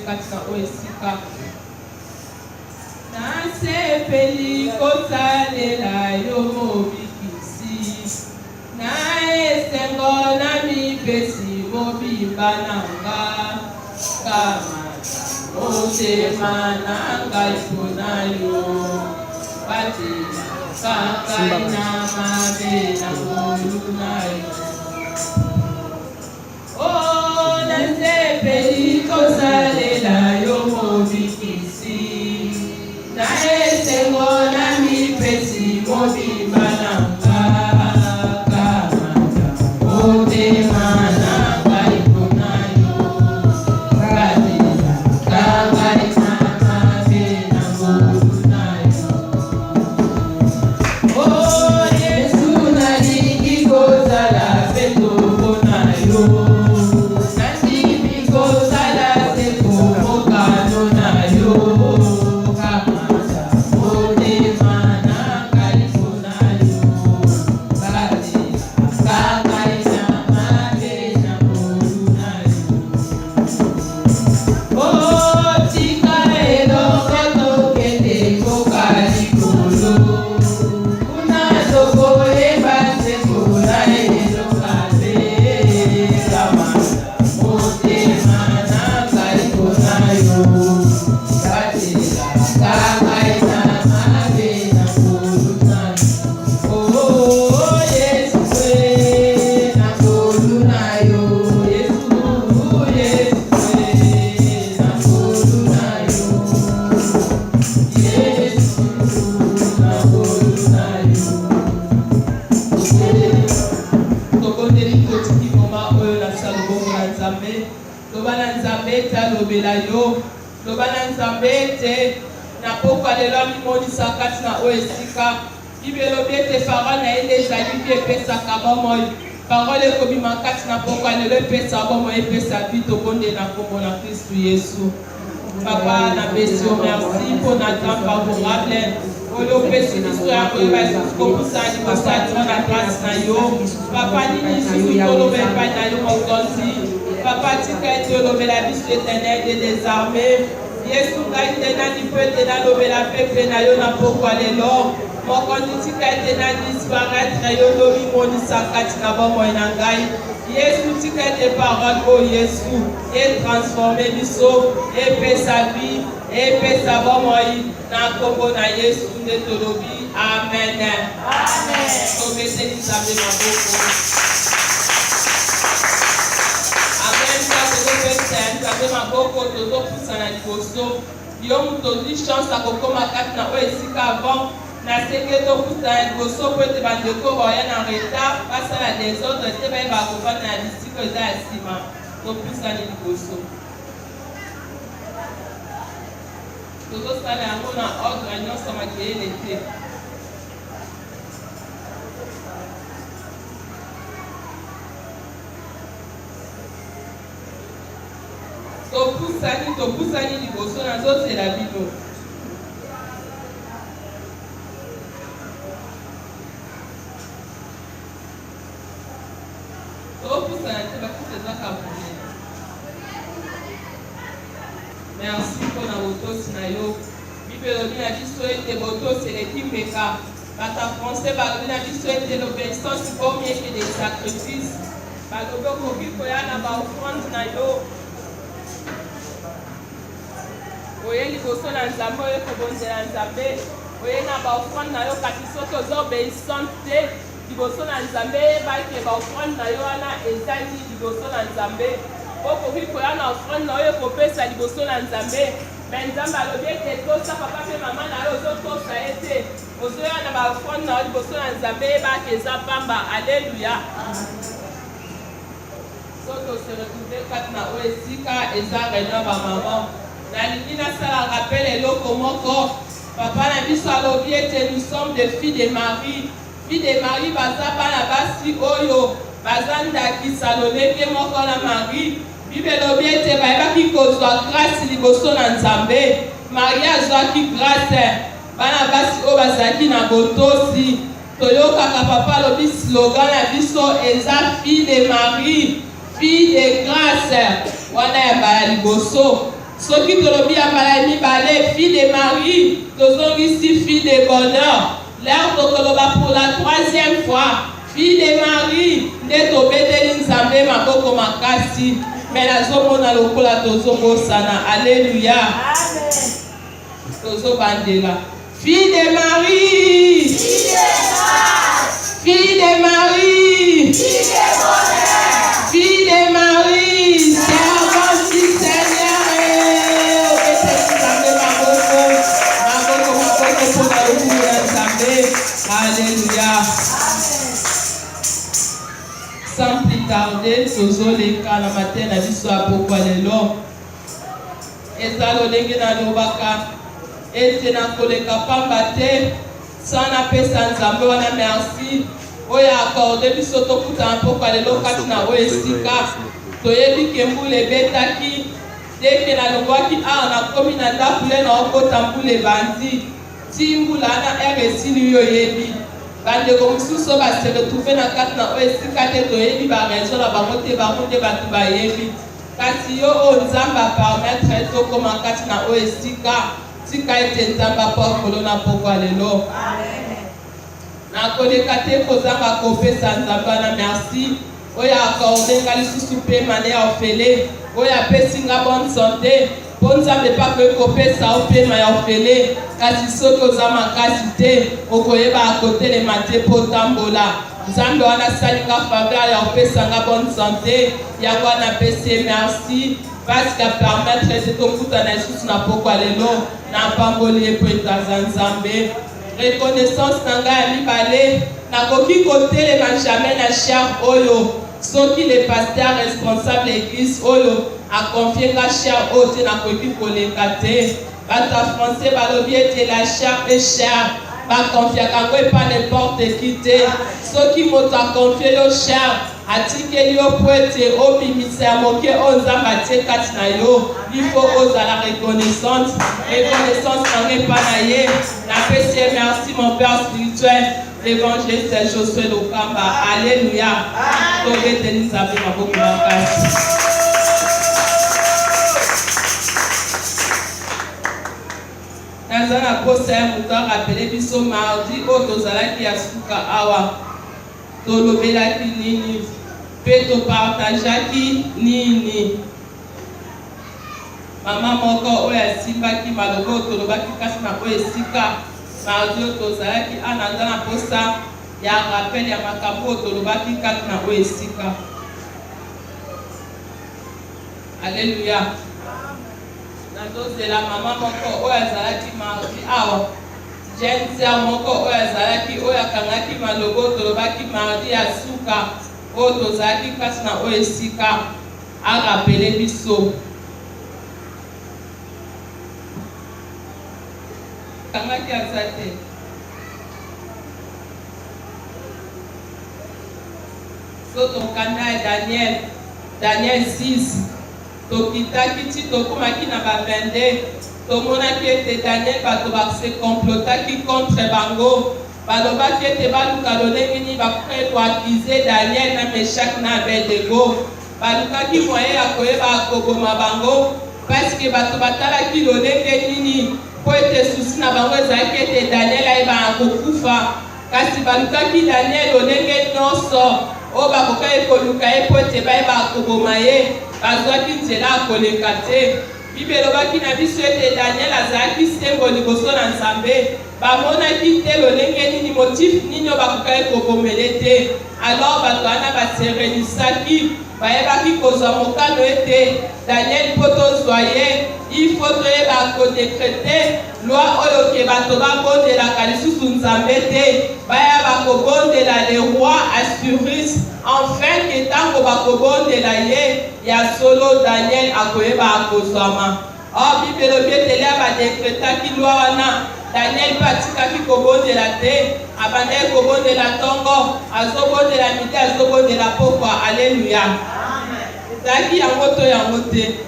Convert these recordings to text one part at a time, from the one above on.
katina oesika. Nasepeli kosalela yo mobikisi. Na esengo na mipesi mobimba nanga. Kamata motema nanga ipona yo. Batila kakai na mabe na molu na yo. Oh, nasepeli kosalela yo mobikisi. Na esengo na mipesi mobimba nanga. Kamata motema nanga ipona yo. Batila kakai na mabe na molu na yo. Oh, Yesu nalingi kozala peto mpona yo. Lobana nzambe te na pokwa lelo mimonisa kati na oesika bibelo bete parole na ele ezali bi epesaka bomoi parole ekobima kati na pokwa lelo epesa bomoi epesa bi tobondela nkombo na Kristu Yesu. Papa na pesi o merci pour na temps favorable oyo opesi biso yango oyo bakopusa liboso ya tino na grâce na yo. Papa nini susu toloba epai na yo mokonzi. Papa tika ete olobela biso Éternel de désarmés. Yesu ngai te nani mpo ete nalobela pepe na yo na pokwa lelo. Mokonzi tika ete nadisparaître yo lobimonisa kati na bomoi na ngai. Yesu tika ete parole o Yesu etransforme biso epesa vie epesa bomoi na nkombo na Yesu nde tolobi amen. Amen. Topeseli nzambe maboko. Nzambe maboko tozopusana liboso yo mutu ozwi chance akokoma kati na oyo esika avant nasenge topusana liboso mpo ete bandeko baya na retard basala desordre te bayeba kovanda na bisika eza ya nsima topusani liboso tozosala yango na ordre nyonso makeyele te. Topusani liboso nazozela bino. Topusana te bakuta ezaka bule. Merci mpona botosi na yo. Bible elobi na biso ete botosi eleki mbeka. Bata français balobi na biso ete l'obéissance vaut mieux que les sacrifices. Balobi okoki koya na baofrande na yo. Oye liboso na nzambe oye kobonzela nzambe oye na baofrande na yo kati soki oza obéissante te liboso na nzambe eyebaki baofrande na yo wana ezali liboso na nzambe okoki koya na ofrande na oyo kopesa liboso na nzambe me nzambe alobi ete tosa papa mpe mama na yo ozotosa ye te ozoya na baofrande na yo liboso na nzambe eyebaki eza pamba. Alleluya. soki oseretrouve kati na oyo esika eza réunion bamama nalingi nasala rappel eloko moko. Papa na biso alobi ete nous sommes des filles de Marie. Filles de Marie baza bana basi oyo baza ndakisa lolenge moko na Marie. Bible elobi ete bayebaki kozwa grâce liboso na Nzambe. Marie azwaki grâce bana basi oyo bazalaki na botosi. Toyokaka papa alobi slogan na biso eza fille de Marie, fille de grâce. Wana ya baya liboso Soki tolobi ya mbala mibale, fille de Marie, tozongi ici fille de bonheur. L'air tokoloba pour la 3e fois, fille de Marie, nde tobeteli Nzambe maboko makasi. Mais nazomona lokola tozobosana. Alléluia. Amen. Tozobandela. Fille de Marie. Fille de Marie. Fille de Marie. Servante du Seigneur. Alléluia. Sans plus tarder, tozoleka na matin na biso apokwa lelo. Eza lolenge na lobaka ete na koleka pamba te sana pesa Nzambe wana merci oyo accorde biso tokuta apokwa lelo kati na oyo esika toyebi ke mbula ebetaki deke nalongwaki awa nakomi na ndako le na okota mbula ebandi ti mbula ana ere esili yo oyebi bandeko mosusu base retrouve na kati na oyo esika te toyebi barezo na bango te bango nde bato bayebi kasi yo oyo Nzambe apermettre tokoma kati na oyo esika tika ete Nzambe apokolo na pokwa lelo nakoleka te kozanga kopesa Nzambe wana merci oyo accorde nga lisusu mpe mane ya ofele oyo apesi nga bonne santé mpo Nzambe pakoki kopesa opema ya ofele kasi soki oza makasi te okoyeba akotelema te mpo otambola Nzambe wana asali nga faveur ya kopesa nga bonne santé yango wana apesi merci parce que permettre te tokutana lisusu na pokwa lelo na pamboli ye mpo etaza Nzambe reconnaissance na ngai ya mibale nakoki kotelema jamais na cher oyo soki le pasteur responsable église oyo akonfie nga cher oyo te nakoki koleka te bato ya français balobi ete la chair est chère bakonfiaka yango epa n'importe qui te soki moto akonfie yo cher atikeli yo po ete obimisa ya moke oyo Nzambe atie kati na yo ifo ozala reconnaissance nanga epa na ye napesi ye merci mon père spirituel l'évangéliste Josué Lokamba. Alléluia. Tobeteli Nzambe maboko makasi. Nazana posa ya moto arapele biso mardi oyo tozalaki ya suka awa tolobelaki nini mpe topartageaki nini. Mama moko oyo asimbaki maloba oyo tolobaki kasi na oyo esika mardi oyo tozalaki anaza na posa ya rappel ya makambo oyo tolobaki kati na oyo esika. Alléluia. Nazozela mama moko oyo azalaki mardi awa jeune sœur moko oyo azalaki oyo akangaki maloba oyo tolobaki mardi ya suka oyo tozalaki kasi na oyo esika arapele biso kangaki aza te so tokanda ya Daniel 6 tokitaki ti tokomaki na babende tomonaki ete Daniel bato base complotaki contre bango balobaki ete baluka lolenge nini bakoki koakize Daniel na Meshak na Abednego balukaki moyen ya koyeba koboma bango parceke bato batalaki lolenge nini po ete susi na bango ezalaki ete Daniel ayebana kokufa kasi balukaki Daniel lolenge nyonso oyo bakoki koluka ye po ete bayeba koboma ye bazwaki nzela akoleka te. Bible elobaki na biso ete Daniel azalaki sembo liboso na Nzambe bamonaki te lolenge nini motif nini oyo bakokaki kobomele te. Alors bato wana baserenisaki bayebaki kozwa mokano ete Daniel mpo tozwa ye ifo toyeba kodekrete loi oyo ke bato babondelaka lisusu Nzambe te bayeba kobondela le roi Assuris enfin ke ntango bakobondela ye ya solo Daniel akoyeba akozwama. Or Bible elobi ete lia badekretaki loi wana Daniel mpe atikaki kobondela te abandaki kobondela ntongo azobondela midi azobondela pokwa. Alléluia. Ezalaki yango to yango te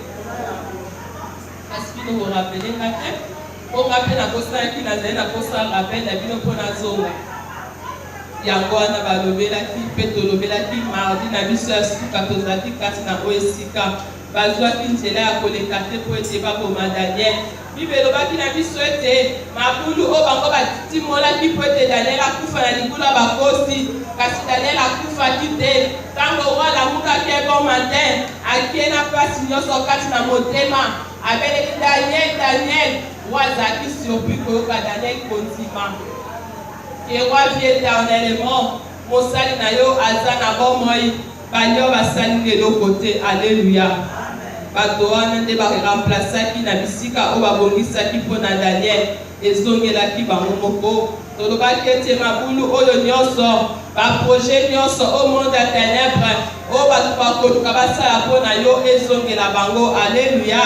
kasi bino korapelenga te mpo nga mpe nakosalaki nazali nakosala rappel na bino mpo nazonga yango wana balobelaki mpe tolobelaki mardi na biso ya suka tozalaki kati na oyo esika bazwaki nzela ya koleka te mpo ete baboma Daniel. Bible elobaki na biso ete mabulu oyo bango batimolaki mpo ete Daniel akufa na libulu ya bakosi, kasi Daniel akufaki te. Ntango roi alamukaki eboma te, akie na mpasi nyonso kati na motema, abeleli Daniel. Roi azalaki surpris koyoka Daniel kondima. Ke roi vie éternellement, mosali na yo aza na bomoi, banyo basali eloko te. Alleluya. Bato wana nde baremplasaki na bisika oyo babongisaki mpo na Daniel, ezongelaki bango moko. Tolobaki ete mabulu oyo nyonso, baprojet nyonso au monde ya ténèbre oyo bato bakoluka basala mpo na yo, ezongela bango. Alleluya.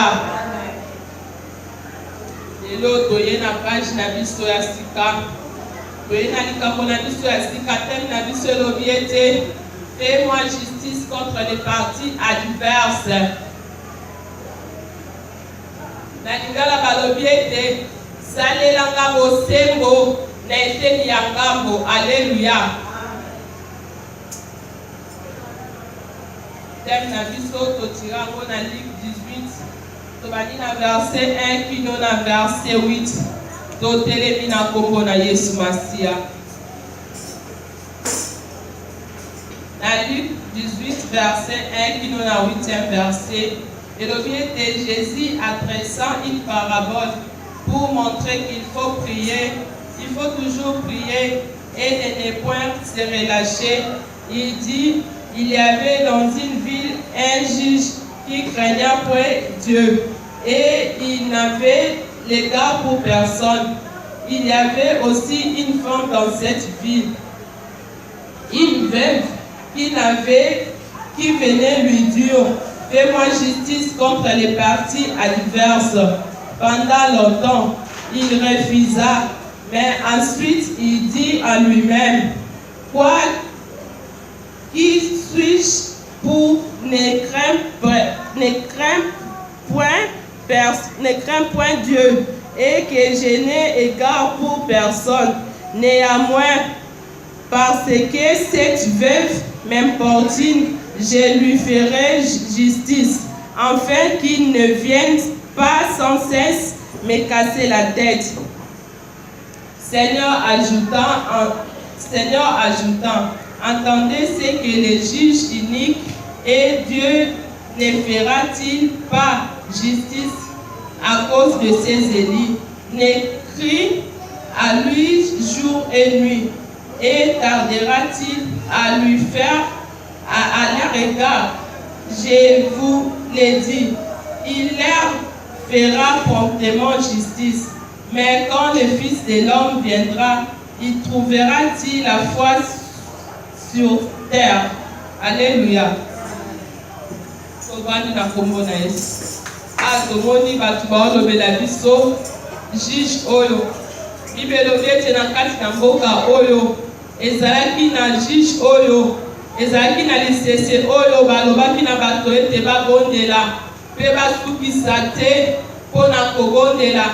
Lelo toye na page na biso ya sika, toye na likambo na biso ya sika. Teme na biso elobi ete fais-moi justice contre les parties adverses. Na lingala balobi ete salelanga bosembo na eteni ya ngambo. Alleluya. Teme na biso totira yango na Luc 18, tobandi na verset 1 kino na verset 8. Totelemi na kombo na Yesu Masia. Na Luc 18 verset 1 kino na 8e verset, et le bien de Jésus adressant une parabole pour montrer qu'il faut prier, il faut toujours prier et de ne point se relâcher. Il dit, il y avait dans une ville un juge qui craignait point Dieu et il n'avait l'égard pour personne. Il y avait aussi une femme dans cette ville, une veuve qui venait lui dire, fais-moi justice contre les parties adverses. Pendant longtemps, il refusa, mais ensuite il dit à lui-même, quoi, qui suis-je pour ne crains point Dieu et que je n'ai égard pour personne. Néanmoins, parce que cette veuve m'importune, je lui ferai justice, afin qu'il ne vienne pas sans cesse me casser la tête. Seigneur ajoutant, entendez ce que les juges iniques, et Dieu ne fera-t-il pas justice à cause de ses élus? Ne crie à lui jour et nuit, et tardera-t-il à lui faire à leur égard? Je vous l'ai dit, il leur fera promptement justice. Mais quand le Fils de l'homme viendra, il trouvera-t-il la foi sur terre? Alléluia. Tomoni na kombo na Yesu. Tomoni batu baolobela biso juge oyo. Bible elobi ete na kati na mboka oyo ezalaki na juge oyo, ezalaki na lisese oyo balobaki na bato ete babondela mpe basukisa te mpo na kobondela.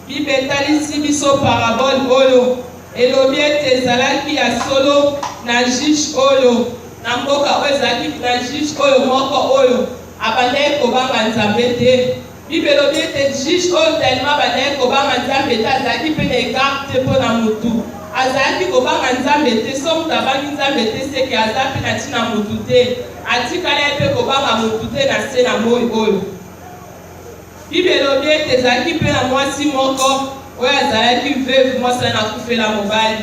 Bible etalisi biso parabole oyo elobi ete ezalaki ya solo na juge oyo, na mboka oyo ezalaki na juge oyo moko oyo abandaki kobanga Nzambe te. Bible elobi ete juge oyo telema abandaki kobanga Nzambe te, azalaki mpe na ekarte te mpo na mutu. Azalaki kobanga Nzambe te, so mutu abangi Nzambe te seke aza mpe na ntina mutu te, atikali mpe kobanga mutu te na se na moi oyo. Bible elobi ete ezalaki mpe na mwasi moko oyo azalaki veuve, mwasi na kufela mobali.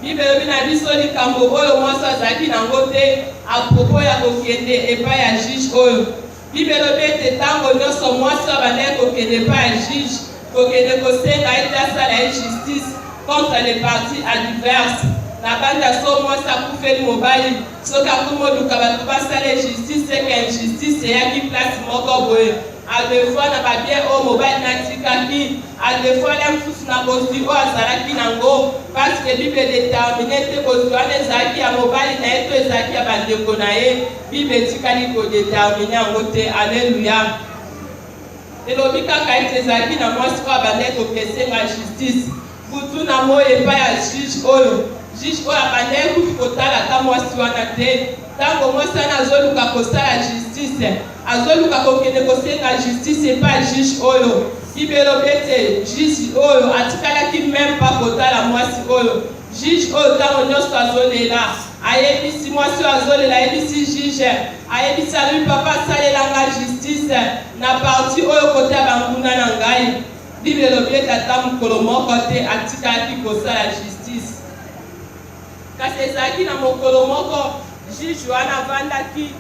Bible elobi na biso likambo oyo mwasi azalaki nango te apropos ya kokende epai ya juge oyo. Bible elobi ete ntango nyonso mwasi abandaki kokende epai ya juge, kokende kosenga ete asala ye justice contre les parties adverses. Na banda so mwasi akufeli mobali, soki akomoluka bato basala justice seke injustice eyaki place moko boye. Adefois na babie oyo mobali natikaki, adefois le mosusu na bozwi oyo azalaki nango, parce que Bible détermine te bozwi wana ezalaki ya mobali na ye to ezalaki ya bandeko na ye. Bible etikali kodétermine yango te. Alleluya. Elobi kaka ete ezalaki na mwasi oyo abandaki kokesenga justice. Butu na moi epai ya juge oyo abandaki kufi kotala ata mwasi wana te. Ntango mwasi wana azoluka kosala justice, azoluka kokende kosenga justice epa juge oyo libelo bete juge oyo atikalaki même pas kotala mwasi oyo juge oyo ntango nyonso azolela ayebisi mwasi oyo azolela ayebisi juge ayebisi alobi papa asalelanga justice na parti oyo kote ya banguna na ngai libelo bete ata mokolo moko te atikalaki kosala justice kasi ezalaki na mokolo moko juge wana avandaki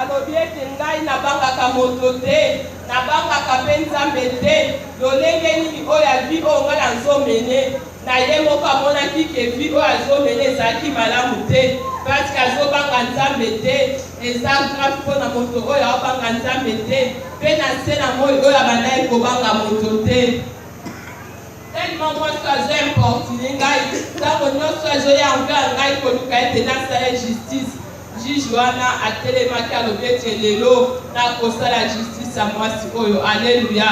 alobi ete ngai nabangaka moto te nabangaka mpe nzambe te lolenge nini oyo avi oyo ngai nazomene na ye moko amonaki ke vi oyo azomene ezalaki malamu te parceke azobanga nzambe te eza grave mpona moto oyo aobanga nzambe te mpe na se na moi oyo abandaki kobanga moto te tellement mwasi azo importune ngai ntango nyonso azoya envers ngai koluka ete nasala justice juge wana atelemaki alobi ete lelo nakosala justice ya mwasi oyo alleluya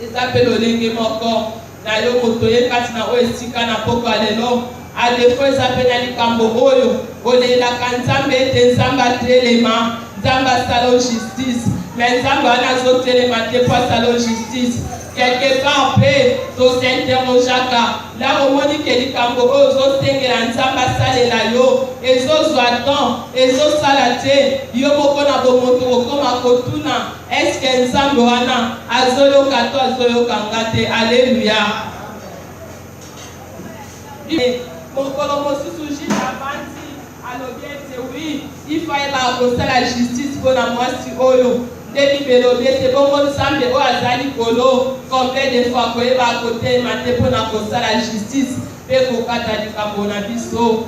eza mpe lolenge moko na yo moto ye kati na oyo esika na poko ya lelo adefo eza mpe na likambo oyo olelaka nzambe ete nzambe atelema nzambe asala justice me nzambe wana azotelema te po asala justice quelque part mpe tosinterrogeaka la omoni ke likambo oyo ozosengela nzambe asalela yo ezozwa temps ezosala te yo moko na bomoto okoma kotuna eske nzambe wana azoyoka to azoyokanga te alleluya mokolo mosusu juge avandi alobi ete wi ifayebaka kosala justice mpona mwasi oyo nde libelobi ete bongo nzambe oyo aza likolo combien de fois koyebaka kotelema te mpona kosala justice mpe kokata likambo na biso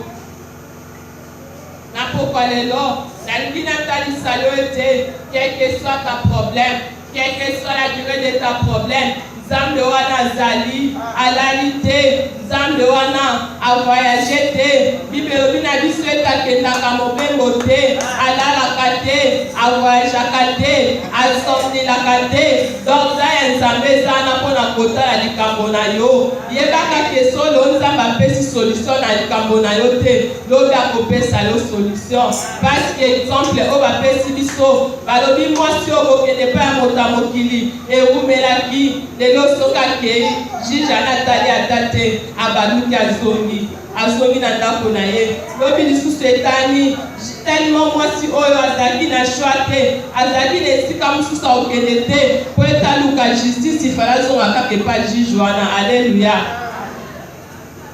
na pokwa lelo nalingi natalisa yo ete quel que soit ta problème quel que soit la durée de ta problème nzambe wana azali alali te nzambe wana avoyage te bibelobi na biso ete akendaka mobembo te alalaka te avoyageaka te asomnelaka te dorda ya nzambe eza wana mpona kotala likambo na yo yebaka ke solo nzambe apesi solution na likambo na yo te lobi akopesa yo solution parceke exemple oyo bapesi biso balobi mwasi oyo kokende mpe ya moto ya mokili ewumelaki lelo soki akei juge anatali ata te abaluki azongi na ndako na ye lobi lisusu etani tellement mwasi oyo azalaki na choix te azalaki na esika mosusu akokende te po ete aluka justice ifala azonga kaka epa juge wana alleluya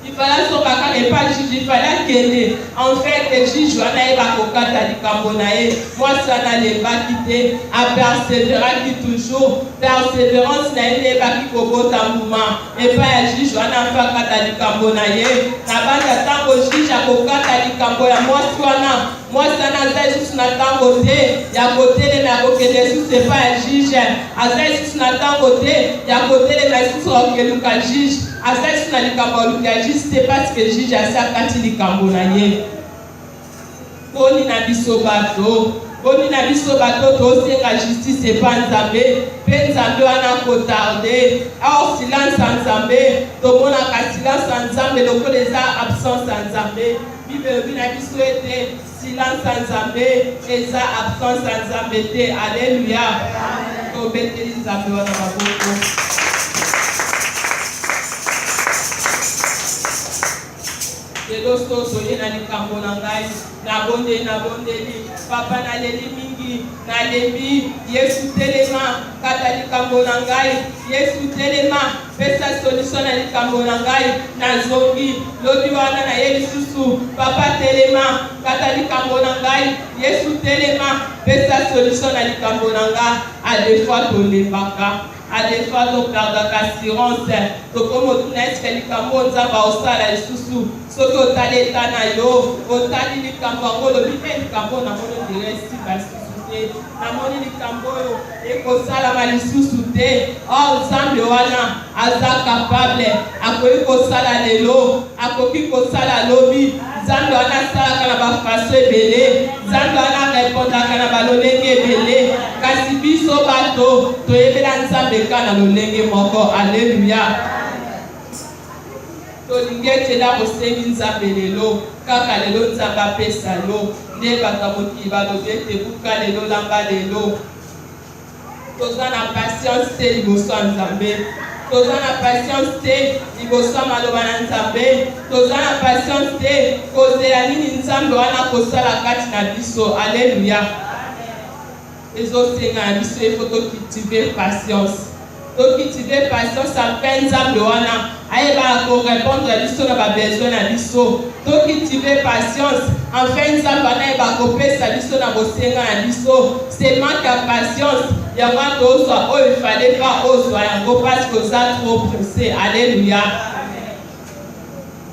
ifala azonga kaka epa juge ifala akende en fait juge wana yeba kokata likambo na ye mwasi wana alembaki te aperseveraki toujours persévérance na ye neyebaki kobota mbuma epa ya juge wana mpe akata likambo na ye na banda ntango juge akokata likambo ya mwasi wana aza lisusu na ntango te ya kotelema ya kokende lisusu epa ya juge aza lisusu na ntango te ya kotelema lisusu akeluka juge aza lisusu na likambo aluki ya juge te parceke juge asi akati likambo na ye boni na biso bato tosenga justice epa nzambe mpe nzambe wana kotarde or silence ya nzambe tomonaka silence ya nzambe lokola eza absence ya nzambe bibelobi na biso ete silence ya nzambe eza absence ya nzambe te alleluya tobeteli nzambe wana maboko lelo so toye na likambo na ngai nabondeli papa naleli mingi nalembi yesu telema kata likambo na ngai yesu telema pesa solution na likambo na ngai nazongi lobi wana na ye lisusu papa telema kata likambo na ngai yesu telema pesa solution na likambo na ngai adefoi tolembaka adefoi toperdaka assurance tokomotuna eske likambo nzambe osala lisusu soki otali eta na yo otali likambo yango lobi mpe likambo namoni diresi basusu te namoni likambo oyo ekosalama lisusu te or nzambe wana aza capable akoki kosala lelo akoki kosala lobi nzambe wana asalaka na bafaso ebele nzambe wana arepondaka na balolenge ebele kasi biso bato toyebela nzambe ka na lolenge moko alleluya tolingi ete na bosengi nzambe lelo kaka lelo nzambe apesa yo nde bato mokili balobi ete buka lelo lamba lelo toza na patience te liboso ya nzambe toza na patience te liboso ya maloba na nzambe toza na patience te kozela nini nzambe wana kosala kati na biso. Alleluya. Ezosenga na biso ifo tocultive patience. Tocultive patience apres nzambe wana ayebaka korépondre biso na babesoin na biso. Tocultive patience enfin nzambe wana ayebaka kopesa biso na bosenga na biso. C'est manque ya patience yango tozwa oyo ifale pa ozwa yango parce que oza trop pressé. Alléluia.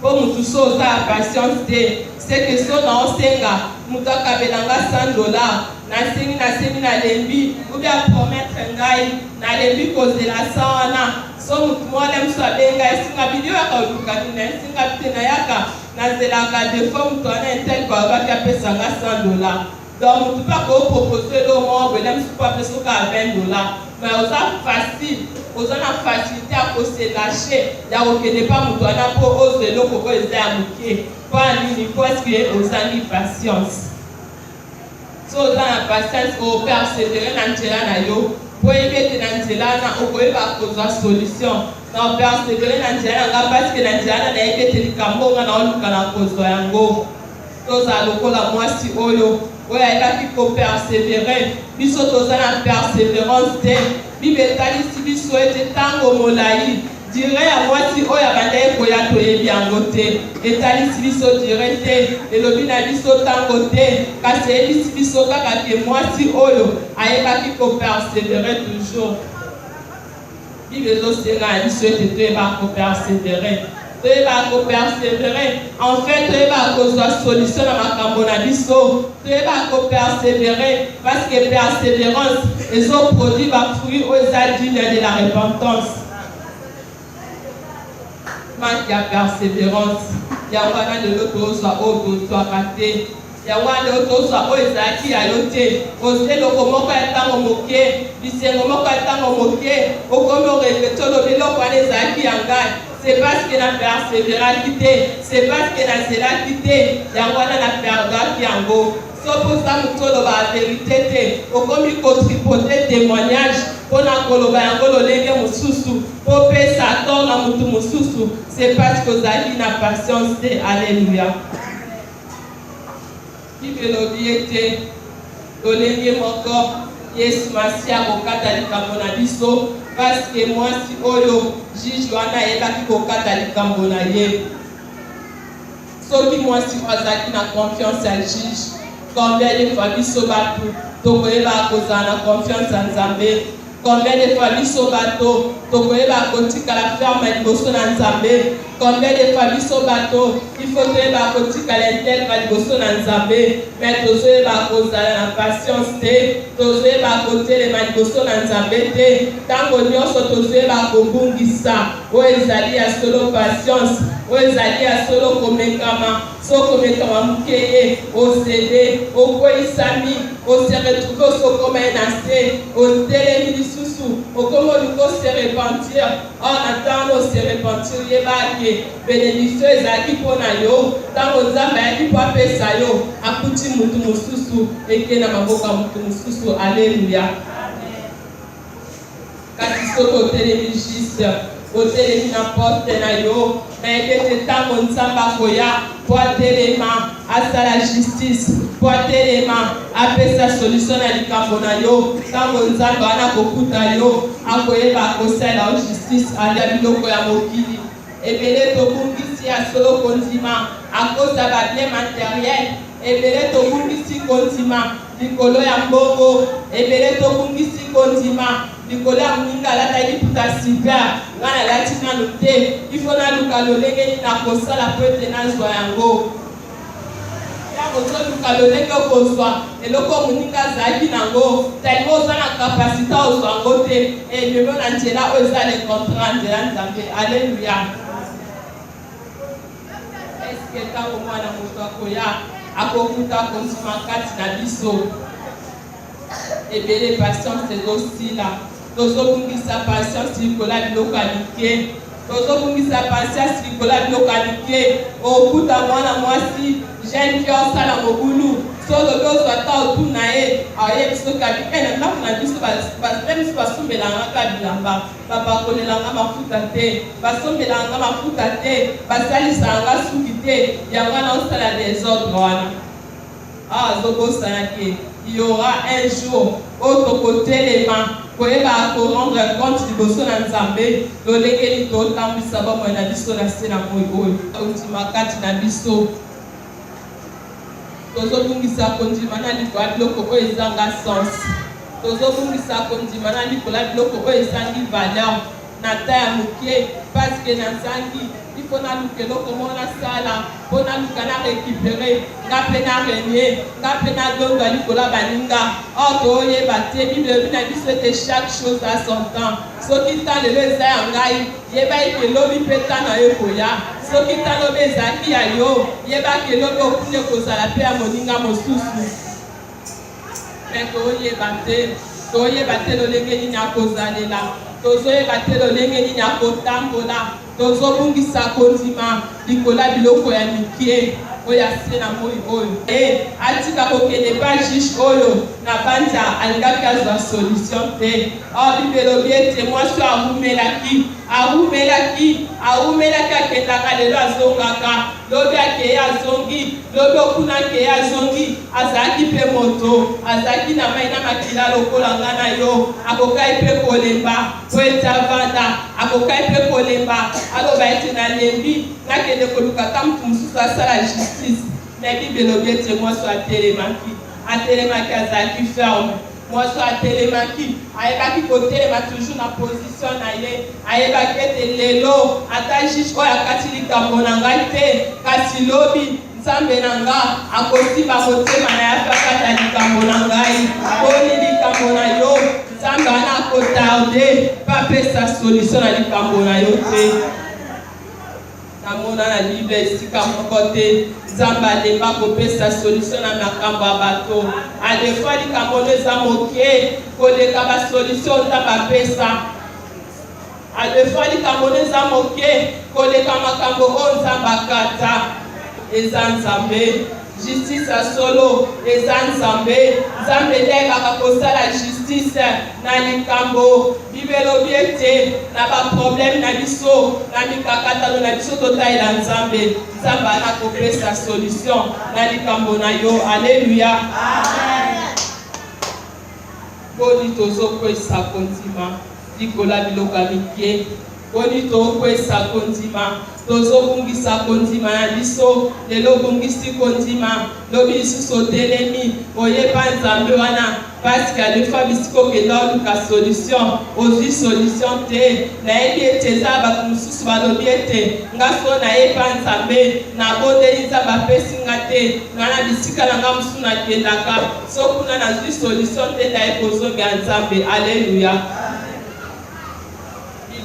Po mutu so oza ya patience te c'est que so na osenga mutu akabelanga $100 nasengi nalembi obi apromettre ngai nalembi kozela sa wana so mutu mwana mosu abenga esinga bidio yaka oluka nini esinga pite nayaka nazelaka defo mutu wana intelko abaki apesanga $100 donc mutu mpe akopropose elo moko bwele mosu mpo apesa oka $20 mais oza facile oza na facilité ya koselâche ya kokende mpa mutu wana mpo ozwa eloko oyo eza ya moke mpo anini parceke ozangi patience. So oza na patience opersevere na nzela na yo po oyebi ete na nzela wana okoyeba kozwa solution na opersevere na nzela na nga parceke na nzela wana nayebi ete likambo nga na oluka na kozwa yango. Toza lokola mwasi oyo ayebaki kopersevere biso toza na perseverance te. Bible etalisi biso ete ntango molai dire ya mwasi oyo abanda ekoya toyebi yango te. Etalisi biso dire te elobi na biso ntango te kasi eyebisi biso kaka ke mwasi oyo ayebaki kopersevere toujours. Bible ezosenga na biso ete toyeba kopersevere. Toyeba kopersevere en fait toyeba kozwa solution na makambo na biso. Toyeba kopersevere parce que persévérance ezoproduit bafruit oyo eza digne de la repentance. Manque ya persévérance yango wana lelo tozwa oyo tozwaka te yango wana lelo tozwa oyo ezalaki ya yo te. ozwa eloko moko ya ntango moke bisengo moko ya ntango moke okomi oregrete olobi eloko wana ezalaki ya ngai. C'est parce que na persévéraki te c'est parce que nazelaki te yango wana na perdaki yango. So posa mutu oloba la vérité te okomi kotripote témoignage mpona koloba yango lolenge mosusu po pesa tort na mutu mosusu. C'est parce que ozalaki na patience te. Alléluia. Bible elobi ete lolenge moko Yesu Masiya akokata likambo na biso parce que mwasi oyo juge wana ayebaki kokata likambo na ye. Soki mwasi azalaki na confiance ya juge combien de fois biso bato tokoyeba kozala na confiance ya Nzambe. Combien de fois biso bato tokoyeba kotikala ferme liboso na Nzambe. Combien de fois biso bato il faut toyeba kotikala intègre liboso na Nzambe. Mais tozoyeba kozala na patience te tozoyeba kotelema liboso na Nzambe te. Ntango nyonso tozoyeba kobungisa oyo ezali ya solo patience oyo ezali ya solo komekama. So komekama moke ye osede okweyisami ose retrouve osokoma ye na se otelemi lisusu okomi olingi ose repentir. Or na ntango ose repentir yebake bénédiction ezalaki mpo na yo. Ntango Nzambe ayaki mpo apesa yo akuti mutu mosusu eke na maboko ya mutu mosusu. Alleluya. Kasi soki otelemi juste otelemi na porte na yo nayebi ete ntango Nzambe akoya po atelema asala justice po atelema apesa solution na likambo na yo. Ntango Nzambe wana kokuta yo akoyeba akosala yo justice alia biloko ya mokili. Ebele tobungisi ya solo kondima akoza babien matériel. Ebele tobungisi kondima likolo ya mbongo. Ebele tobungisi kondima likolo ya moninga alataki puta super nga nalati nanu te. Ifo naluka lolenge nini nakosala po ete nazwa yango. Ozoluka lolenge okozwa eloko moninga azalaki nango tellement oza na kapasité ozwa yango te. Ememo na nzela oyo eza le contrat nzela Nzambe. Alleluya. Eske ntango mwana moto akoya akokuta kondima kati na biso ebele patience ezosila tozobungisa patience likolo ya biloko ya mike tozobungisa patience likolo ya biloko ya mike okuta mwana mwasi jeune fille osala mobulu so olobi ozwa ta otuna ye ayebi soki abike na ndako na biso biso basombelanga ka bilamba bapakolelanga mafuta te basombelanga mafuta te basalisanga suki te yango wana osala desordre wana azobosana ke il y aura un jour oyo tokotelema koyeba korendre compte liboso na nzambe lolenge nini totambwisa bomoi na biso na se na moi oyo ondima kati na biso tozobungisa kondima na likolo ya biloko oyo ezanga sens tozobungisa kondima na likolo ya biloko oyo ezangi valeur na ta ya moke parceke na nzangi ifo naluka eloko moko nasala mpo naluka na récupere nga mpe na renie nga mpe nadondwa likolo ya baninga or toyeba te bible elobi na biso ete chaque chose a son temps soki ntan lelo eza ya ngai yeba ete elobi mpe ntan na yo koya soki ntan lobi ezalaki ya yo yebaki elobi okune kozala mpe ya moninga mosusu me toyeba te lolenge nini akozalela tozoyeba te lolenge nini akotambola tozobungisa kondima likolo ya biloko ya mike oyo ase na moi oyo atika kokende pa juge oyo na banza alingaki azwa solution te bible elobi ete mwasi arumelaki akendaka lelo azongaka lobi akeye azongi lobi okuna akeye azongi azalaki mpe moto azalaki na mai na makila lokola nga na yo akokai mpe kolemba po ete avanda akokai mpe kolemba aloba ete nalembi nakende koluka ta motu mosusu asala justice me bible elobi ete mwasi atelemaki azalaki ferme mwasi atelemaki ayebaki kotelema toujours na position na ye ayebaki ete lelo ata juge oyo akati likambo na ngai te kasi lobi nzambe na nga akosimba motema na ye akakata likambo na ngai poni likambo na yo nzambe wana akotarde mpe apesa solution na likambo na yo te namona na bible esika moko te nzambe alemba kopesa solution na makambo ya bato adefoi likambo no eza moke koleka basolution nzambe apesa adefoi likambo no eza moke koleka makambo oyo nzambe akata eza nzambe justice ya solo eza nzambe nde ayebaka kosala justice na likambo bible elobi ete na baproblème na biso na mikakatano na biso totalela nzambe ana kopesa solution na likambo na yo alleluya boni tozokwesa kondima likolo ya biloko ya mike boni tokwesa kondima tozobungisa kondima na biso lelo bungisi kondima lobi lisusu otelemi oyeba nzambe wana parceke adefa bisika okenda oluka solution ozwi solution te nayebi ete eza bato mosusu balobi ete nga so nayeba nzambe nabondeli nzambe apesi nga te nga na bisika na nga mosusu nakendaka so kuna nazwi solution te naye kozongela nzambe alleluya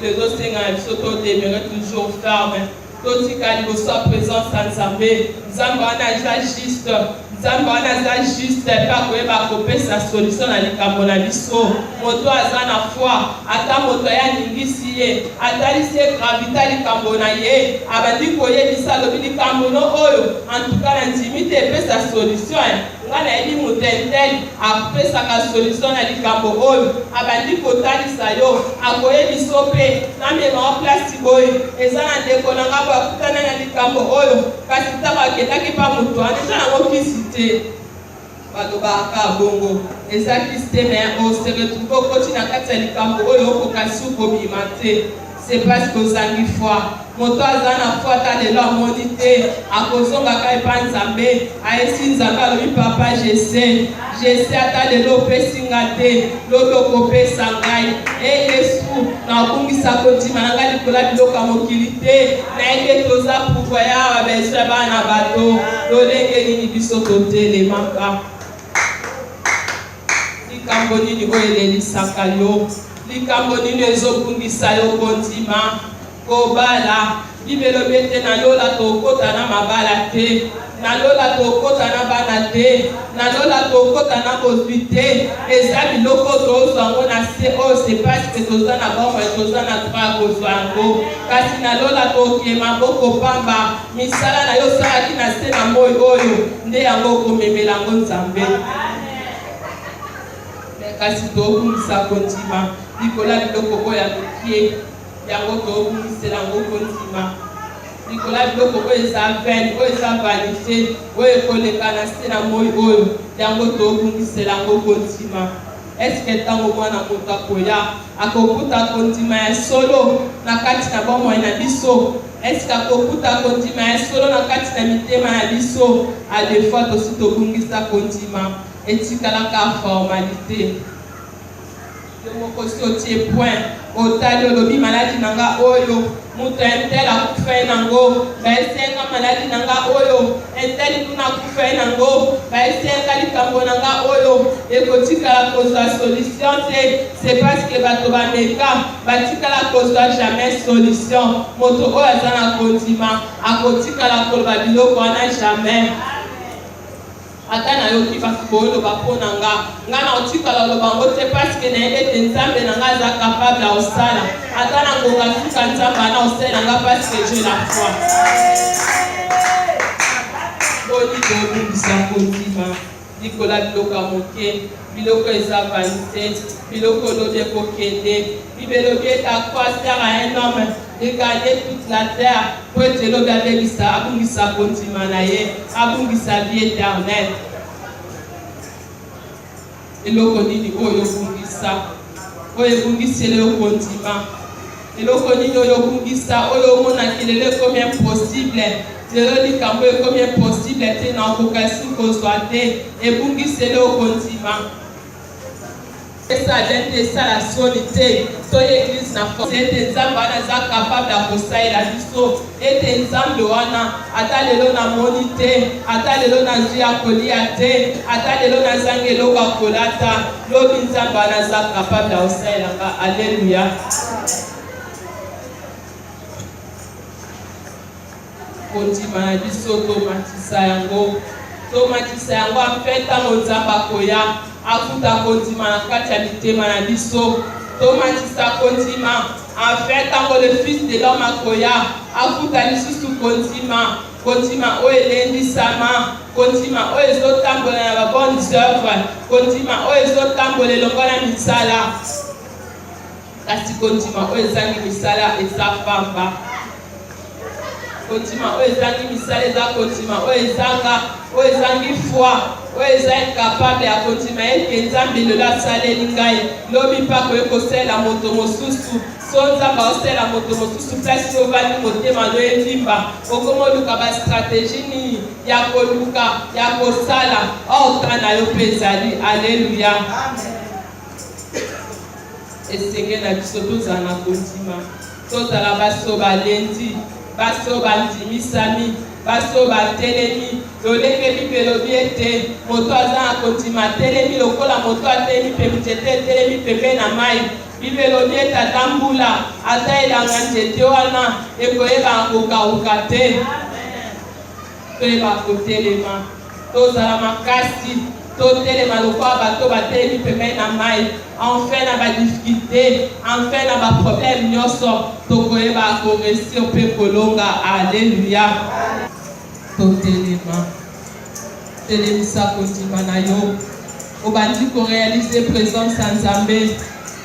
tozosenga na biso todemere toujours ferme totika liboso ya présence ya nzambe nzambe wana eza juste nzambe wana aza juste mpe akoyeba kopesa solution na likambo na biso moto aza na foi ata moto yaningisi ye atalisi ye gravité likambo na ye abandi koyebisa alobi likambo no oyo antuka na ndimi te epesa solution nga nayebi motentel apesaka solution na likambo oyo abandi kotalisa yo akoyebiso mpe namema place boye eza na ndeko na nga boye akutana na likambo oyo kasi ntango akendaki mpa moto wana eza nango kisi te balobaka bongo eza kisi te me oseretrouve okoti na kati ya likambo oyo okokasi okobima te c'est parce que ozangi foi moto aza na foi ata lelo amoni te akozongaka epa nzambe ayesi nzambe alobi papa jese ata lelo opesi nga te lobi okopesa ngai yesu nakobungisa kondima na ngai likolo ya biloko ya mokili te nayebi toza pouvoir ya babeso ya bana bato lolenge nini biso totelemaka likambo nini oyo elelisaka yo likambo nini ezobungisa yo kondima kobala bible elobi ete na lola tokota na mabala te nalola tokota na bana te, nalola tokota na bozwi te, eza biloko tozwa yango na se oyo c'est parce que toza na bomoi toza na droit kozwa yango, kasi nalola toke maboko pamba misala na yo osalaki na se na moi oyo nde yango okomemela yango Nzambe. Kasi tobungisa kondima likola biloko oyo ya mikie yango tobungisela yango kondima likola biloko oyo eza vaine oyo eza vanité oyo ekoleka na se na moi oyo yango tobungisela yango kondima. Eske ntango mwana moto akoya akokuta kondima ya solo na kati na bomoi na biso? Eske akokuta kondima ya solo na kati na mitema na biso? Adefa tosi tobungisa kondima etikalaka formalité. Moko si otie point otali olobi maladi nanga oyo mutu entel akufa nango baesenga maladi nanga oyo entel kuna akufa nango baesenga likambo nanga oyo ekotikala kozwa solution te. C'est parce que bato bameka batikala kozwa jamais solution. Moto oyo aza na kondima akotikala koloba biloko wana jamais. Ata na yoki bakoloba mpona nga na otikala loba ngo te parce que na yebe te Nzambe na nga aza capable ya osala. Ata na ngonga tuka Nzambe ana osala nga parce que j'ai la foi. Boni tobungisa kondima likola biloko ya moke, biloko eza vanité, biloko lobi ekokende. Bible lobi quoi sert à un homme de gagner toute la terre pour ete lobi abebisa abungisa kondima na ye, abungisa vie éternelle. Eloko nini oyo bungisa oyo bungisele yo kondima? Eloko nini oyo bungisa oyo omonaki lelo ekomi impossible? Lelo likambo ekomi impossible te na okokasi kozwa te, ebungisele yo kondima. Esa dente esala soni te to église na force ete Nzambe wana aza capable ya kosalela biso, ete Nzambe wana ata lelo namoni te, ata lelo nazwi ya kolia te, ata lelo nazangi eloko ya kolata, lobi Nzambe wana aza capable ya kosalela nga. Alleluya. Kondima na biso tomatisa yango afe ntango Nzambe akoya akuta kondima na kati ya mitema na biso. Tomatisa kondima afe ntango le fils de l'homme akoya akuta lisusu kondima oyo elendisama, kondima oyo ezotambola na babonnes œuvres, kondima oyo ezotambola elongo na misala. Kasi kondima oyo ezangi misala eza pamba. Kondima oyo ezangi misala eza kondima oyo ezangi foi, oyo eza incapable ya kondima ete Nzambe lelo asaleli ngai. Lobi mpako ekosala moto mosusu, so Nzambe aosala moto mosusu place ovandi motema no evimba okomoluka bastratégie nini ya koluka ya kosala ota na yo mpe ezali. Alleluya. Esenge na biso tozala na kondima, tozala baso balendi, baso bandimisami, baso batelemi. Lolenge Bible lobi ete moto aza na kondima telemi lokola moto atelemi mpe nzete etelemi pembe na mai. Bible lobi ete ata mbula ata elanga nzete wana ekoyeba kokauka te. Toyeba kotelema, tozala makasi, totelema lokola bato batelemi pembe na mai. Enfin na badifficulté, enfin na baproblème nyonso tokoyeba koresir mpe kolonga. Alleluya. Totelema, telemisa kondima na yo obandi korealize présence ya Nzambe.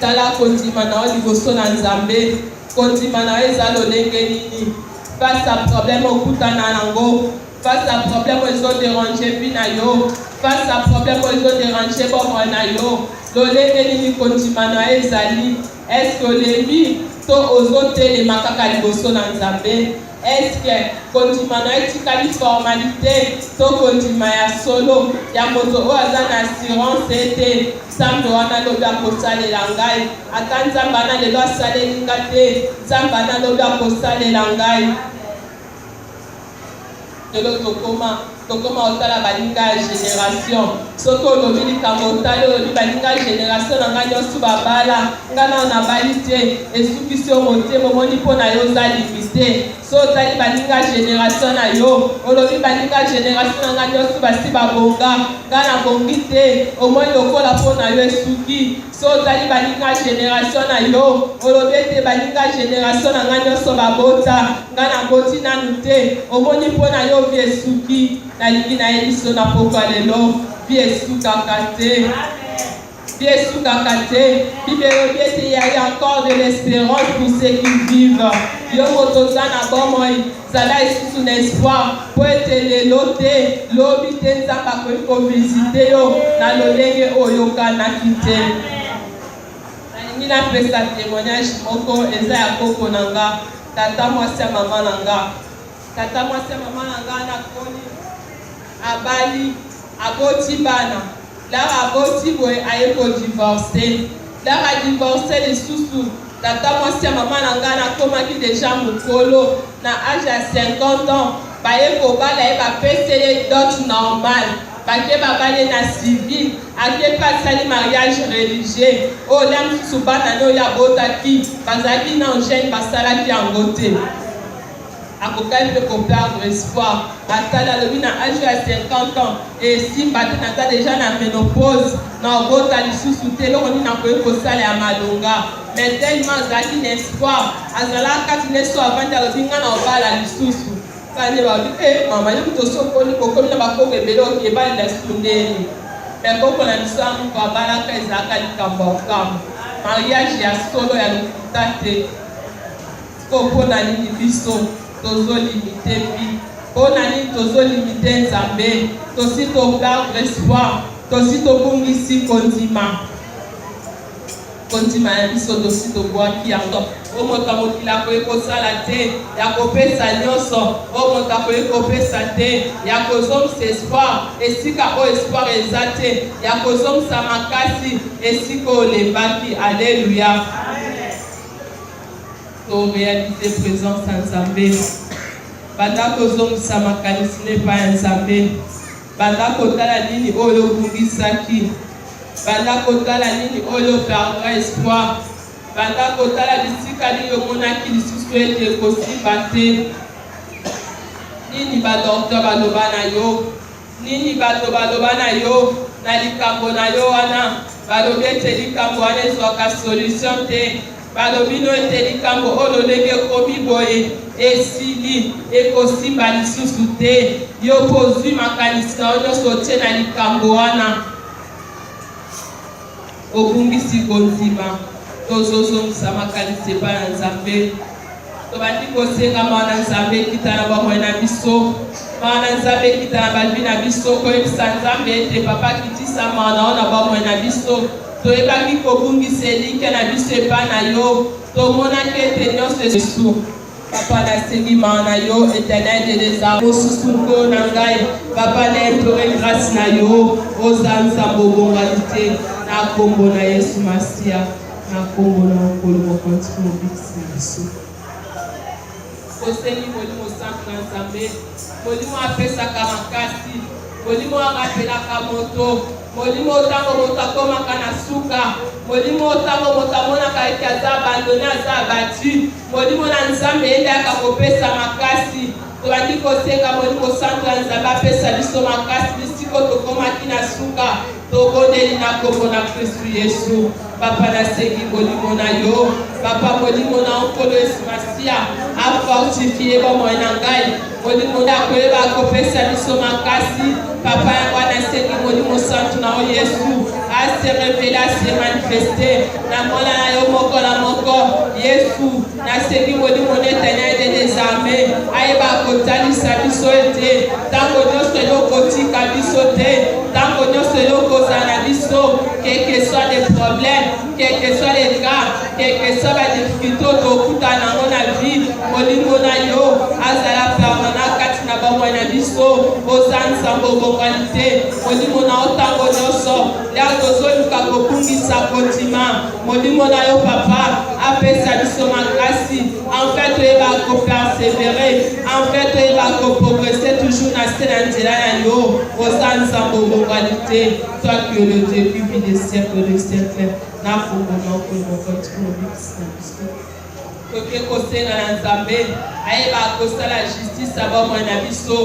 Tala kondima na yo liboso na Nzambe. Kondima na yo eza lolenge nini? Face à problème okutana nango, face à problème ezodérange vi na yo, face à problème ezodérange bomoi na yo, lolenge nini kondima na yo ezali? Est-ce que lebi to ozotelema kaka liboso na Nzambe? Est-ce que kondima na etikali formalité to kondima ya solo ya moto oyo aza na assurance ete Nzambe wana lobi akosalela ngai? Ata Nzambe wana lelo asaleli nga te, Nzambe wana lobi akosalela ngai. Lelo tokoma otala baninga ya génération. Soki olobi likambo otali olobi baninga ya génération na ngai nyonso babala, nga na bali te esukisi yo motema omoni mpo na yo oza limite. So tali baninga génération na yo. Olobi baninga génération na nyo su basi babonga. Ngana bongi te. Omoi lokola po na yo esuki. So tali baninga génération na yo. Olobi te baninga génération na nyo so babota. Ngana boti na nute. Omoni po na yo vi esuki. Na lingi na eliso na pokwa lelo. Vi esuka kate. Bible il y a encore de l'espérance pour ceux qui vivent. Yo motozana bomoi, zala isusu l'espoir pour être les lotés, l'obité nzamba ko visiter yo na lolenge oyo kana kite. Ni na pesa témoignage moko eza ya koko nanga, tata mwasi mama nanga. Tata mwasi mama nanga na koni abali aboti bana. Là, à Botibo, aye ko divorcer. Là, à divorcer les sous-sous. Tata moi si maman nangana koma ki déjà mukolo na âge à 50 ans. Baye ko bala e ba pese dot normal. Bake ba bale na civil, ake pas sali mariage religieux. Oh l'am subana no ya botaki, bazaki na jeune basala ki angote. Akokai peut perdre espoir. Atala le na âge à 50 ans et si batana déjà na ménopause na bota lisusu te lo ni na ko sala ya malonga mais tellement zaki l'espoir azala katine so avant de binga na obala lisusu kanye ba mama ni to so ko ni ko na ba ko bebelo ki ba la sundeni mais ko na lisangu ko bala ka ezaka likambo kam mariage ya solo ya lutate ko pona ni biso tozo limité vie pona ni tozo limité nzambe tosi to perdre espoir tosi to bungisi kondima ya biso tosi to bwaki yango o moto mokila ko ekosala te ya kopesa nyonso o moto ko ekopesa te ya kozomisa espoir esika o espoir eza te ya kozomisa makasi esika olembaki. Alléluia. To réaliser présence en Nzambe banda kozomisa makanisi ne pa Nzambe banda kotala nini oyo bungisaki banda kotala nini oyo perdra espoir banda kotala bisika nini omonaki lisusu ete kosimba te nini badokter baloba na yo nini bato baloba na yo na likambo na yo wana balobi ete likambo wana ezwaka solution te balobi no ete likambo oyo lolenge komi boye esili ekosimba lisusu te yo kozwi makanisi na yo nyonso tie na likambo wana obungisi kondima tozozongisa makanisi epai na Nzambe tobandi kosenga mwana Nzambe kita na bomoi na biso mwana Nzambe kita na balbi na biso koyebisa Nzambe ete papa kitisa mwana oyo na bomoi na biso toyebaki kobungisa elike na biso epai na yo tomonaki ete nyonso esu papa nasengi mwana yo éternel de des armes mosusu nkolo na ngai papa na implore grâce na yo oza Nzambe obongaki te na kombo na Yesu Masia na kombo na nkolo mokonzi mobikisi na biso kosengi molimo santu na Nzambe molimo apesaka makasi molimo arapelaka moto molimo otango moto akomaka na suka molimo otango moto amonaka ete aza abandone aza abati molimo na Nzambe eyendaka kopesa makasi tobandi kosenga molimo santu ya Nzambe apesa biso makasi bisiko tokomaki na suka tobondeli na kombo na Kristu Yesu papa nasengi molimo na yo papa molimo na nkolo Yesu Masia afortifie bomoi na ngai molimo na koyeba kopesa biso makasi papa yango nasengi molimo santu na yo Yesu ase revele ase manifeste na mwana na yo moko na moko Yesu nasengi molimo na éternel des armées ayeba kotalisa biso ete ntango nyonso elokotika biso te ntango nyonso elokozala na biso quel que soit les problèmes quel que soit les cas quel que soit la difficulté tokutana nango na vie molimo na yo azala permanent kati na bomoi na biso oza Nzambe obongani te molimo na yo ntango nyonso lelo tozoluka kobungisa kondima molimo na yo papa apesa biso makasi en fait toyeba kopersévérer en fait toyeba koprogresser toujours na se na nzela na yo oza Nzambe obongani te toi qui es le début des siècles na kombo na okolo mokonzi mobikisi na biso toke kosenga na Nzambe ayeba kosala justice abomoi na biso.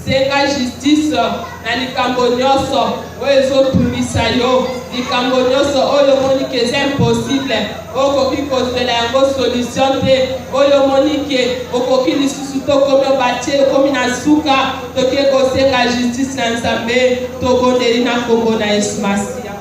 Senga justice na likambo nyonso oyo ezotumisa yo, likambo nyonso oyo omoni ke eza impossible okoki kozela yango solution te, oyo omoni ke okoki lisusu tokomi obatie okomi na suka, toke kosenga justice na Nzambe tobondeli na kombo na Yesu Masiya.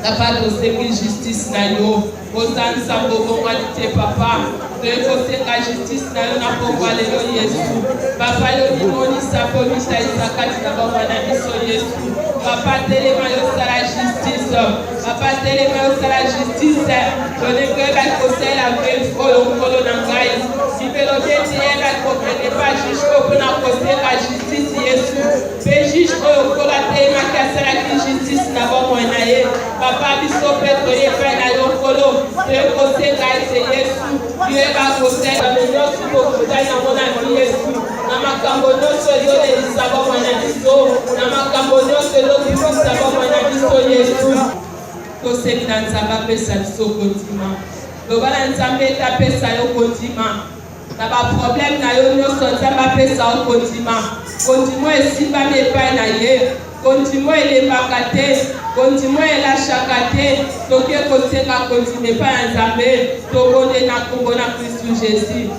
Papa tosengi justice na yo, oza Nzambe obongwani te papa, tokosenga justice na yo na kombo lelo Yesu. Papa yo limonisa pomisa isakati na bomba na biso Yesu. Papa telema yo sala justice, papa telema yo sala justice, tonekoyeba kosala veille oyo nkolo na ngai sipelo beti yeba kokende pa juge oyo mpona kosenga justice Yesu. Pe juge oyo nkolo atelemaki asalaki justice na bomoi na ye. Papa biso mpe toyebai na yo nkolo toyekosenga ete Yesu toyeba kosala nyonso tokutani yango na Yesu. Na makambo nyonso ezolelisa bomoi na biso, na makambo nyonso ezokimisa bomoi na biso Yesu. Tosengi na Nzambe apesa biso kondima, loba na Nzambe ete apesa yo kondima na baproblème na yo nyonso. Nzambe apesa yo kondima, kondima esimbami epai na ye, kondima elembaka te, kondima elashaka te. Toke kosenga kondima epai na Nzambe tobonde na kombo na Kristu Jésus.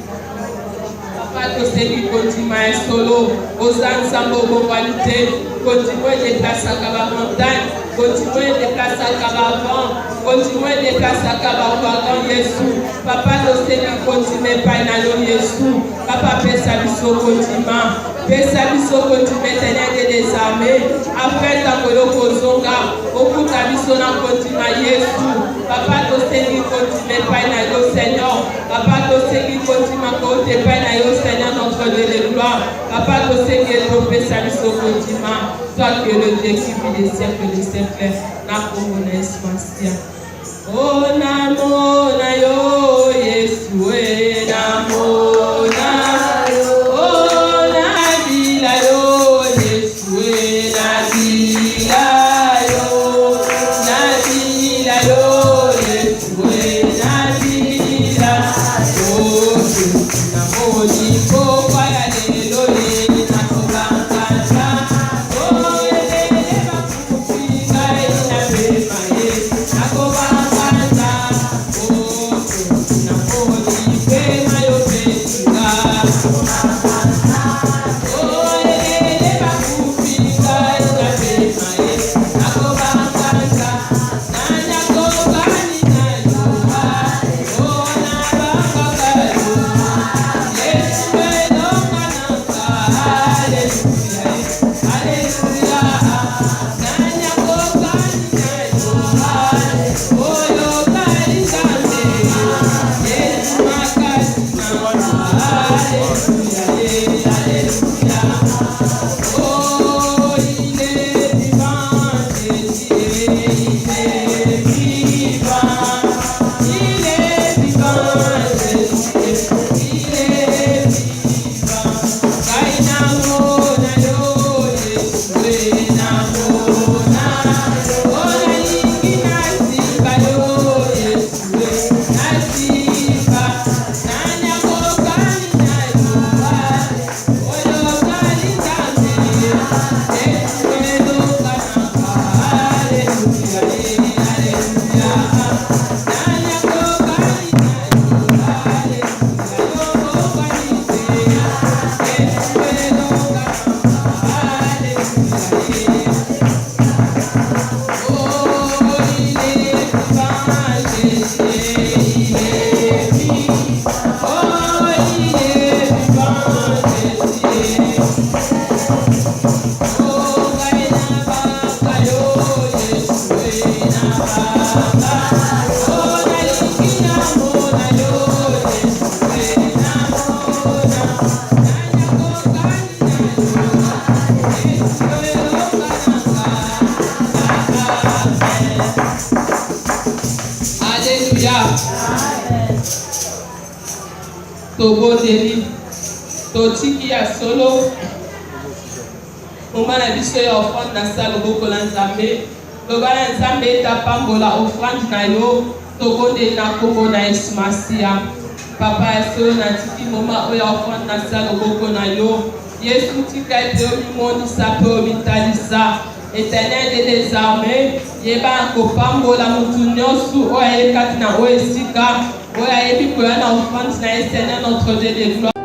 Papa tosengi kondima ya solo, oza Nzambe obongwani te, kondima edeplasaka bamontagne, kondima edeplasaka bavent, kondima edeplasaka baouragan Yesu. Papa tosengi kondima epai na yo Yesu. Papa pesa biso kondima, pesa biso kondima Éternel des armées, afin ntango yo kozonga okuta biso na kondima Yesu. Papa tosengi kondima epai na yo Seigneur. Papa tosengi kondima kote epai na yo Seigneur notre Dieu de gloire. Papa tosengi etopesa biso kondima, toi que le Dieu qui vit des siècles na kombo na Yesu Masiya. Oh namo na yo Yesu e namo na yo, oh na bila yo Yesu e na bila yo, na bila yo Yesu e na bila yo, namo ni ko para lelo le na kobangata, oh ele bakufinga ina bema ye na kobangata, oh namo ni bema yo betinga, oh ele bakufinga ina bema ye na kobangata, nanya kobani na yoha, oh na bangaka yoha, Yesu elonga nanga, hallelujah, hallelujah, nanya kobani na yoha, oh yokali Nzambe, Yesu makasi nanga, hallelujah, hallelujah, oh il est vivant, Jésus, il est vivant, il est vivant, Jésus, il est vivant. Kainamo na yo Yesu namo na, oh na ingi nasiba yo Yesu nasiba, nanya kokani na yoha, oh yokali Nzambe, Yesu elonga nanga, hallelujah, hallelujah, nanya kokani na yoha, hallelujah, yokokani te, Yesu elonga nanga, hallelujah, oh il est vivant, Jésus, il est vivant, oh il est vivant, Jésus, oh kaina baka yo Yesu na baka, oh na ikina mona yo Yesu na mona, nanya kokani na yoha, Yesu elonga nanga, Alléluia. Tobondeli totiki ya solo moma na biso ya offrande na sa loboko na Nzambe, loba na Nzambe ete apambola offrande na yo, tobonde na kombo na Yesu Masia. Papa Yesu na tiki moma oyo afon na sa loboko na yo. Yesu tika ete omimonisa pe omitalisa. Éternel des armées, yeba kopambola mutu nyonso oyo ayekati na oyo esika oyo ayebi koya na offrande na Seigneur notre Dieu de gloire.